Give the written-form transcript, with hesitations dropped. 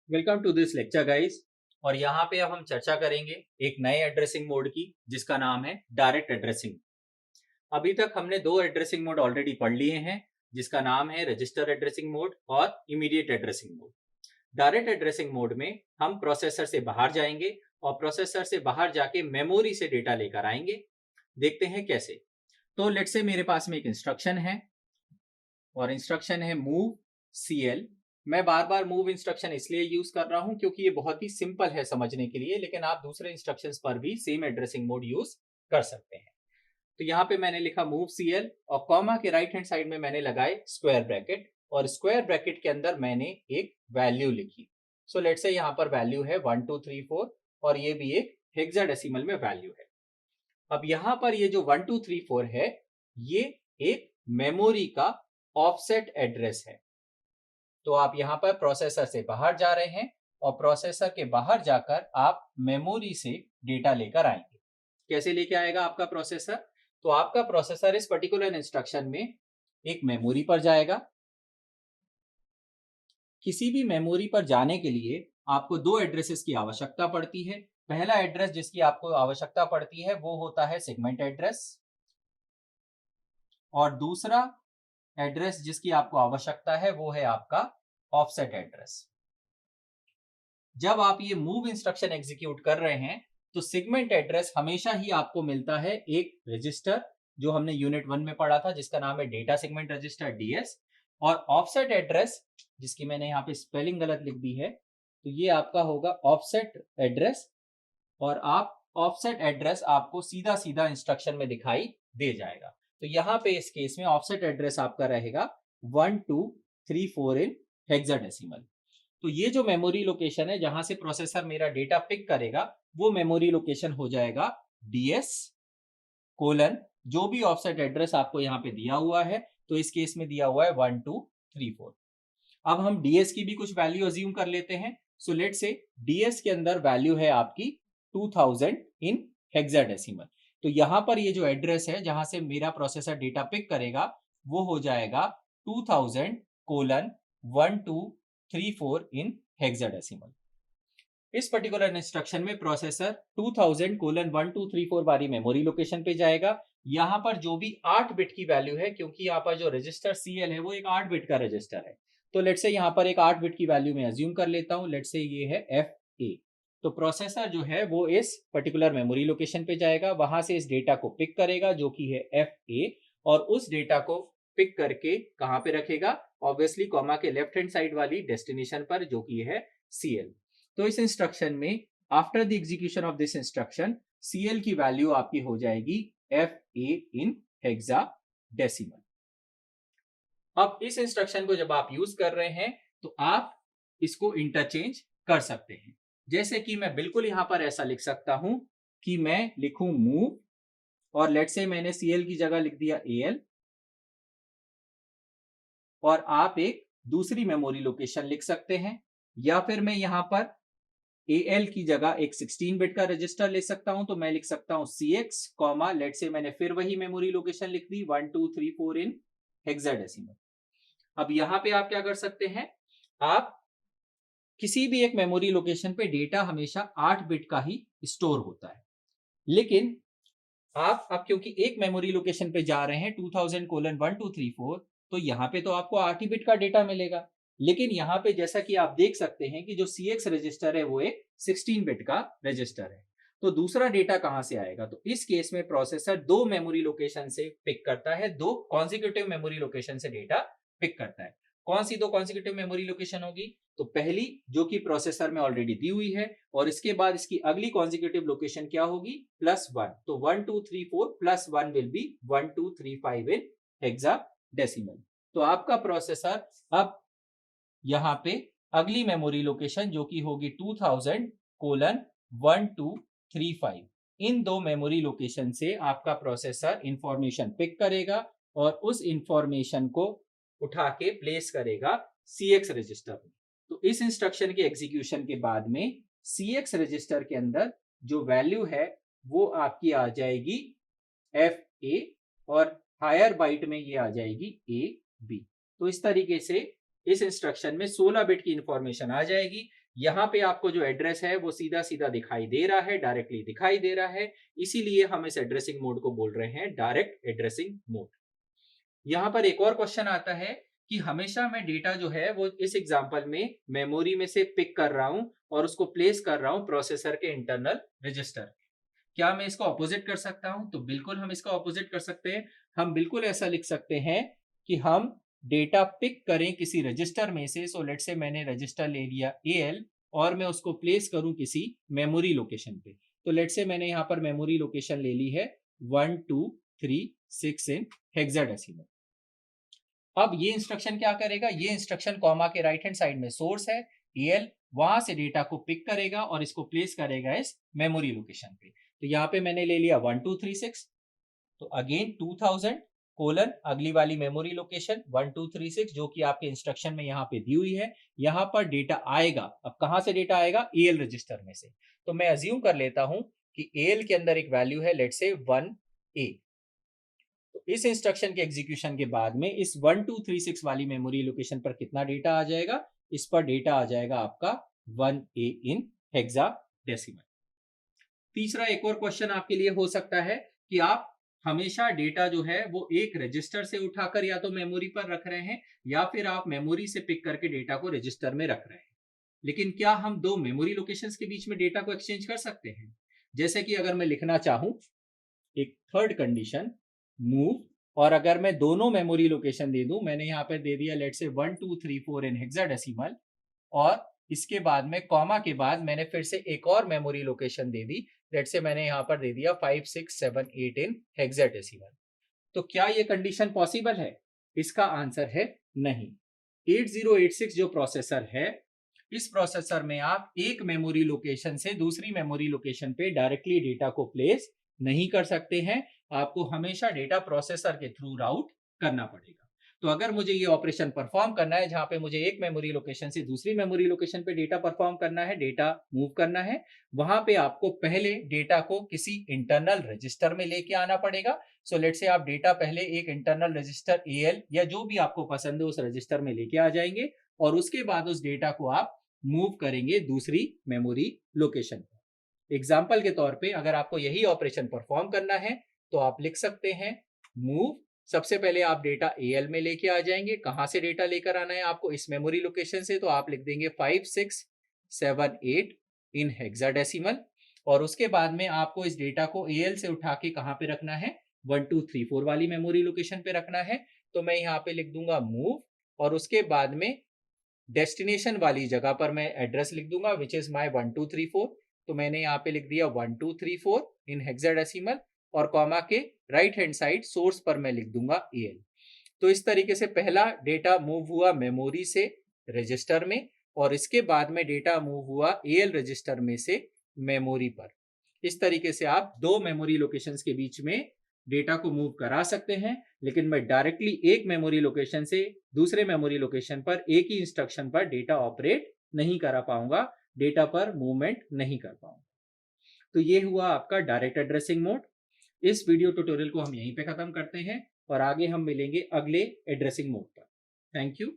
Welcome to this lecture guys. और यहाँ पे अब हम चर्चा करेंगे एक नए एड्रेसिंग मोड की जिसका नाम है डायरेक्ट एड्रेसिंग। अभी तक हमने दो एड्रेसिंग मोड ऑलरेडी पढ़ लिए हैं जिसका नाम है रजिस्टर एड्रेसिंग मोड और immediate addressing mode. Direct addressing mode में हम प्रोसेसर से बाहर जाएंगे और प्रोसेसर से बाहर जाके मेमोरी से डेटा लेकर आएंगे। देखते हैं कैसे। तो लेट्स से मेरे पास में एक इंस्ट्रक्शन है और इंस्ट्रक्शन है मूव सीएल। मैं बार बार मूव इंस्ट्रक्शन इसलिए यूज कर रहा हूं क्योंकि ये बहुत ही सिंपल है समझने के लिए, लेकिन आप दूसरे इंस्ट्रक्शंस पर भी सेम एड्रेसिंग मोड यूज कर सकते हैं। तो यहाँ पे मैंने लिखा मूव सीएल और कॉमा के राइट हैंड साइड में मैंने लगाए स्क्वायर ब्रैकेट और स्क्वायर ब्रैकेट के अंदर मैंने एक वैल्यू लिखी। सो लेट्स से यहाँ पर वैल्यू है 1234 और ये भी एक हेक्साडेसिमल में वैल्यू है। अब यहाँ पर ये जो 1234 है ये एक मेमोरी का ऑफसेट एड्रेस है। तो आप यहाँ पर प्रोसेसर से बाहर जा रहे हैं और प्रोसेसर के बाहर जाकर आप मेमोरी से डेटा लेकर आएंगे। कैसे लेके आएगा आपका प्रोसेसर? तो आपका प्रोसेसर इस पर्टिकुलर इंस्ट्रक्शन में एक मेमोरी पर जाएगा। किसी भी मेमोरी पर जाने के लिए आपको दो एड्रेसेस की आवश्यकता पड़ती है। पहला एड्रेस जिसकी आपको आवश्यकता पड़ती है वो होता है सेगमेंट एड्रेस और दूसरा एड्रेस जिसकी आपको आवश्यकता है वो है आपका ऑफसेट एड्रेस। जब आप ये मूव इंस्ट्रक्शन एग्जीक्यूट कर रहे हैं तो सेगमेंट एड्रेस हमेशा ही आपको मिलता है एक रजिस्टर जो हमने यूनिट 1 में पढ़ा था जिसका नाम है डेटा सेगमेंट रजिस्टर डीएस, और ऑफसेट एड्रेस जिसकी मैंने यहाँ पे स्पेलिंग गलत लिख दी है तो ये आपका होगा ऑफसेट एड्रेस और आप ऑफसेट एड्रेस आपको सीधा सीधा इंस्ट्रक्शन में दिखाई दे जाएगा। तो यहाँ पे इस केस में ऑफसेट एड्रेस आपका रहेगा 1234 इन हेक्साडेसिमल। तो ये जो मेमोरी लोकेशन है जहां से प्रोसेसर मेरा डेटा पिक करेगा वो मेमोरी लोकेशन हो जाएगा ds कोलन जो भी ऑफसेट एड्रेस आपको यहाँ पे दिया हुआ है। तो इस केस में दिया हुआ है 1234। अब हम ds की भी कुछ वैल्यू अज्यूम कर लेते हैं। सो लेट से ds के अंदर वैल्यू है आपकी 2000 इन हेक्साडेसिमल। तो यहां पर ये जो एड्रेस है जहां से मेरा प्रोसेसर डेटा पिक करेगा वो हो जाएगा 2000 कोलन 1234 इन हेक्साडेसिमल। इस पर्टिकुलर इंस्ट्रक्शन में प्रोसेसर 2000 कोलन 1234 वाली मेमोरी लोकेशन पे जाएगा। यहां पर जो भी 8 बिट की वैल्यू है, क्योंकि यहाँ पर जो रजिस्टर सीएल है वो एक 8 बिट का रजिस्टर है, तो लेट्स से यहाँ पर एक 8 बिट की वैल्यू में अज्यूम कर लेता हूं। लेट्स से ये है एफ ए। तो प्रोसेसर जो है वो इस पर्टिकुलर मेमोरी लोकेशन पे जाएगा, वहां से इस डेटा को पिक करेगा जो कि है एफ ए, और उस डेटा को पिक करके कहां पे रखेगा? ऑब्वियसली कॉमा के लेफ्ट हैंड साइड वाली डेस्टिनेशन पर जो कि है सीएल। तो इस इंस्ट्रक्शन में after the execution of this instruction CL की वैल्यू आपकी हो जाएगी एफ ए इन हेक्साडेसिमल। अब इस इंस्ट्रक्शन को जब आप यूज कर रहे हैं तो आप इसको इंटरचेंज कर सकते हैं। जैसे कि मैं बिल्कुल यहां पर ऐसा लिख सकता हूं कि मैं लिखूं मूव और लेट्स से मैंने सीएल की जगह लिख दिया एएल, और आप एक दूसरी मेमोरी लोकेशन लिख सकते हैं, या फिर मैं यहां पर एल की जगह एक 16 बिट का रजिस्टर ले सकता हूं। तो मैं लिख सकता हूं CX कॉमा लेट्स से मैंने फिर वही मेमोरी लोकेशन लिख दी 1234 इन हेक्साडेसिमल। अब यहां पे आप क्या कर सकते हैं? आप किसी भी एक मेमोरी लोकेशन पे डेटा हमेशा 8 बिट का ही स्टोर होता है, लेकिन आप अब क्योंकि एक मेमोरी लोकेशन पे जा रहे हैं 2000 कोलन 1234, तो यहाँ पे तो आपको 8 ही बिट का डेटा मिलेगा। लेकिन यहाँ पे जैसा कि आप देख सकते हैं कि जो CX रजिस्टर है वो एक 16 बिट का रजिस्टर है, तो दूसरा डेटा कहां से आएगा? तो इस केस में प्रोसेसर दो मेमोरी लोकेशन से पिक करता है, दो कॉन्सिक्यूटिव मेमोरी लोकेशन से डेटा पिक करता है। कौन सी दो कॉन्सिक्यूटिव मेमोरी लोकेशन होगी? तो पहली जो कि प्रोसेसर में ऑलरेडी दी हुई है, और इसके बाद इसकी अगली कॉन्सिक्यूटिव लोकेशन क्या होगी? +1। तो 1234 +1 विल बी 1235 इन हेक्साडेसिमल। तो आपका प्रोसेसर अब यहां पे अगली मेमोरी लोकेशन जो कि होगी 2000 कोलन 1235, इन दो मेमोरी लोकेशन से आपका प्रोसेसर इंफॉर्मेशन पिक करेगा और उस इंफॉर्मेशन को उठा के प्लेस करेगा CX रजिस्टर में। तो इस इंस्ट्रक्शन के एग्जीक्यूशन के बाद में CX रजिस्टर के अंदर जो वैल्यू है वो आपकी आ जाएगी FA, और हायर बाइट में ये आ जाएगी AB। तो इस तरीके से इस इंस्ट्रक्शन में 16 बिट की इंफॉर्मेशन आ जाएगी। यहाँ पे आपको जो एड्रेस है वो सीधा सीधा दिखाई दे रहा है, डायरेक्टली दिखाई दे रहा है, इसीलिए हम इस एड्रेसिंग मोड को बोल रहे हैं डायरेक्ट एड्रेसिंग मोड। यहाँ पर एक और क्वेश्चन आता है कि हमेशा मैं डेटा जो है वो इस एग्जांपल में मेमोरी में से पिक कर रहा हूं और उसको प्लेस कर रहा हूं प्रोसेसर के इंटरनल रजिस्टर। क्या मैं इसको ऑपोजिट कर सकता हूं? तो बिल्कुल हम इसका ऑपोजिट कर सकते हैं। हम बिल्कुल ऐसा लिख सकते हैं कि हम डेटा पिक करें किसी रजिस्टर में से। सो लेट से मैंने रजिस्टर ले लिया एल और मैं उसको प्लेस करूं किसी मेमोरी लोकेशन पे। तो लेट से मैंने यहाँ पर मेमोरी लोकेशन ले ली है 1236 इन हेक्साडेसिमल। अब ये इंस्ट्रक्शन क्या करेगा? ये इंस्ट्रक्शन कॉमा के राइट हैंड साइड में सोर्स है एल, वहां से डेटा को पिक करेगा और इसको प्लेस करेगा इस मेमोरी लोकेशन पे। तो यहाँ पे मैंने ले लिया 1236, तो अगेन 2000 कोलन अगली वाली मेमोरी लोकेशन 1236 जो कि आपके इंस्ट्रक्शन में यहाँ पे दी हुई है। यहाँ पर डेटा आएगा। अब कहां से डेटा आएगा? एल रजिस्टर में से। तो मैं अज्यूम कर लेता हूं कि एल के अंदर एक वैल्यू है लेट से 1A। तो इस इंस्ट्रक्शन के एग्जीक्यूशन के बाद में इस 1236 वाली मेमोरी लोकेशन पर कितना डेटा आ जाएगा? इस पर डेटा आ जाएगा आपका 1A इन हेक्साडेसिमल। तीसरा एक और क्वेश्चन आपके लिए हो सकता है कि आप हमेशा डेटा जो है वो एक रजिस्टर से उठाकर या तो मेमोरी पर रख रहे हैं या फिर आप मेमोरी से पिक करके डेटा को रजिस्टर में रख रहे हैं। लेकिन क्या हम दो मेमोरी लोकेशंस के बीच में डेटा को एक्सचेंज कर सकते हैं? जैसे कि अगर मैं लिखना चाहूं एक थर्ड कंडीशन मूव, और अगर मैं दोनों मेमोरी लोकेशन दे दूं, मैंने यहाँ पे दे दिया लेट से 1 2 3 4 इन हेक्साडेसिमल और इसके बाद में कॉमा के बाद मैंने फिर से एक और मेमोरी लोकेशन दे दी, लेट से मैंने यहाँ पर दे दिया 5 6 7 8 इन हेक्साडेसिमल। तो क्या ये कंडीशन पॉसिबल है? इसका आंसर है नहीं। 8086 जो प्रोसेसर है, इस प्रोसेसर में आप एक मेमोरी लोकेशन से दूसरी मेमोरी लोकेशन पे डायरेक्टली डेटा को प्लेस नहीं कर सकते हैं। आपको हमेशा डेटा प्रोसेसर के थ्रू राउट करना पड़ेगा। तो अगर मुझे ये ऑपरेशन परफॉर्म करना है जहां पे मुझे एक मेमोरी लोकेशन से दूसरी मेमोरी लोकेशन पे डेटा परफॉर्म करना है, डेटा मूव करना है, वहां पे आपको पहले डेटा को किसी इंटरनल रजिस्टर में लेके आना पड़ेगा। सो लेट से आप डेटा पहले एक इंटरनल रजिस्टर एल या जो भी आपको पसंद है उस रजिस्टर में लेके आ जाएंगे और उसके बाद उस डेटा को आप मूव करेंगे दूसरी मेमोरी लोकेशन पर। एग्जाम्पल के तौर पे अगर आपको यही ऑपरेशन परफॉर्म करना है तो आप लिख सकते हैं मूव, सबसे पहले आप डेटा एल में लेके आ जाएंगे। कहां से डेटा लेकर आना है आपको? इस मेमोरी लोकेशन से। तो आप लिख देंगे 5 6 7 8 इन हेक्साडेसिमल और उसके बाद में आपको इस डेटा को एल से उठा के कहां पे रखना है? 1 2 3 4 वाली मेमोरी लोकेशन पे रखना है। तो मैं यहाँ पे लिख दूंगा मूव और उसके बाद में डेस्टिनेशन वाली जगह पर मैं एड्रेस लिख दूंगा विच इज माई 1234। तो मैंने यहाँ पे लिख दिया 1234 इन हेक्साडेसिमल और कॉमा के राइट हैंड साइड सोर्स पर मैं लिख दूंगा एल। तो इस तरीके से पहला डेटा मूव हुआ मेमोरी से रजिस्टर में और इसके बाद में डेटा मूव हुआ एल रजिस्टर में से मेमोरी पर। इस तरीके से आप दो मेमोरी लोकेशंस के बीच में डेटा को मूव करा सकते हैं, लेकिन मैं डायरेक्टली एक मेमोरी लोकेशन से दूसरे मेमोरी लोकेशन पर एक ही इंस्ट्रक्शन पर डेटा ऑपरेट नहीं करा पाऊंगा, डेटा पर मूवमेंट नहीं कर पाऊंगा। तो ये हुआ आपका डायरेक्ट एड्रेसिंग मोड। इस वीडियो ट्यूटोरियल को हम यहीं पे खत्म करते हैं और आगे हम मिलेंगे अगले एड्रेसिंग मोड पर। Thank you.